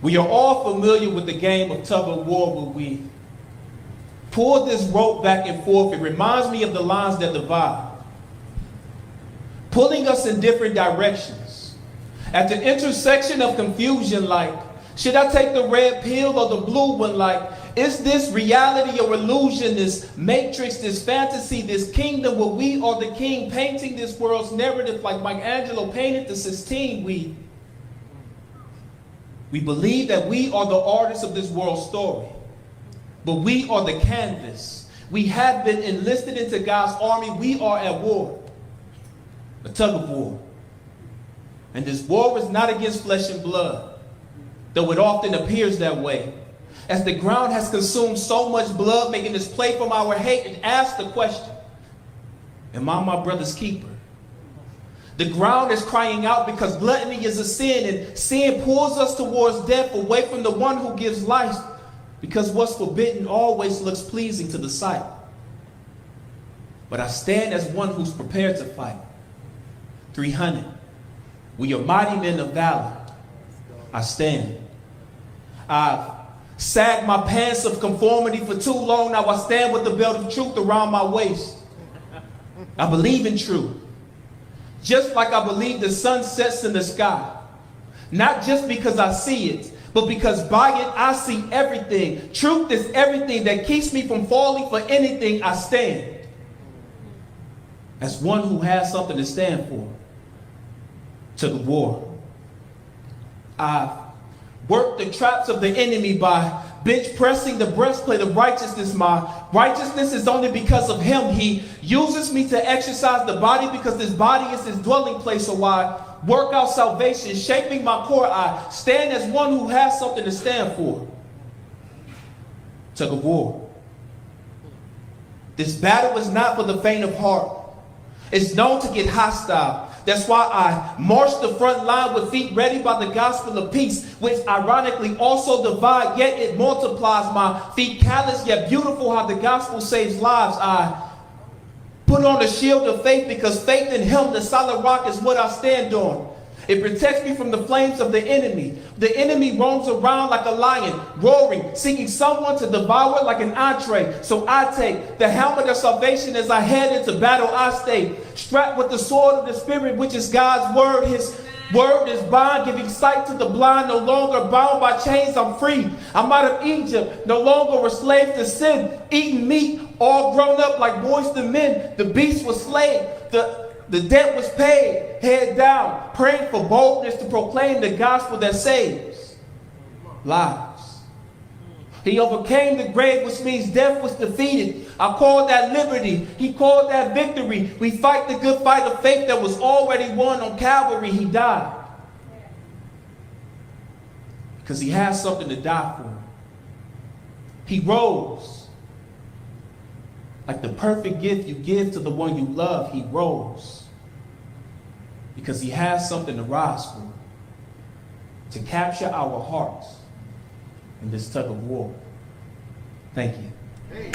We are all familiar with the game of tug of war where we pull this rope back and forth. It reminds me of the lines that divide, pulling us in different directions. At the intersection of confusion, like, should I take the red pill or the blue one? Like, is this reality or illusion, this matrix, this fantasy, this kingdom where we are the king, painting this world's narrative like Michelangelo painted the Sistine? We believe that we are the artists of this world story, but we are the canvas. We have been enlisted into God's army. We are at war, a tug of war. And this war is not against flesh and blood, though it often appears that way, as the ground has consumed so much blood, making us play from our hate and ask the question, am I my brother's keeper? The ground is crying out because gluttony is a sin, and sin pulls us towards death, away from the one who gives life, because what's forbidden always looks pleasing to the sight. But I stand as one who's prepared to fight. 300. We are mighty men of valor. I stand. I've sagged my pants of conformity for too long. Now I stand with the belt of truth around my waist. I believe in truth, just like I believe the sun sets in the sky. Not just because I see it, but because by it I see everything. Truth is everything that keeps me from falling for anything. I stand as one who has something to stand for. To the war. I've worked the traps of the enemy by bench pressing the breastplate of righteousness. My righteousness is only because of him. He uses me to exercise the body because this body is his dwelling place. So I work out salvation, shaping my core. I stand as one who has something to stand for. Tug of war. This battle is not for the faint of heart. It's known to get hostile. That's why I march the front line with feet ready by the gospel of peace, which ironically also divide, yet it multiplies. My feet callous, yet beautiful, how the gospel saves lives. I put on the shield of faith because faith in him, the solid rock, is what I stand on. It protects me from the flames of the enemy. The enemy roams around like a lion, roaring, seeking someone to devour like an entree. So I take the helmet of salvation as I head into battle. I stay strapped with the sword of the Spirit, which is God's word. His word is bond, giving sight to the blind. No longer bound by chains, I'm free. I'm out of Egypt, no longer a slave to sin. Eating meat, all grown up like boys to men. The beast was slain. The debt was paid, head down, praying for boldness to proclaim the gospel that saves lives. He overcame the grave, which means death was defeated. I call that liberty. He called that victory. We fight the good fight of faith that was already won on Calvary. He died because he has something to die for. He rose. Like the perfect gift you give to the one you love, he rose because he has something to rise for, to capture our hearts in this tug of war. Thank you.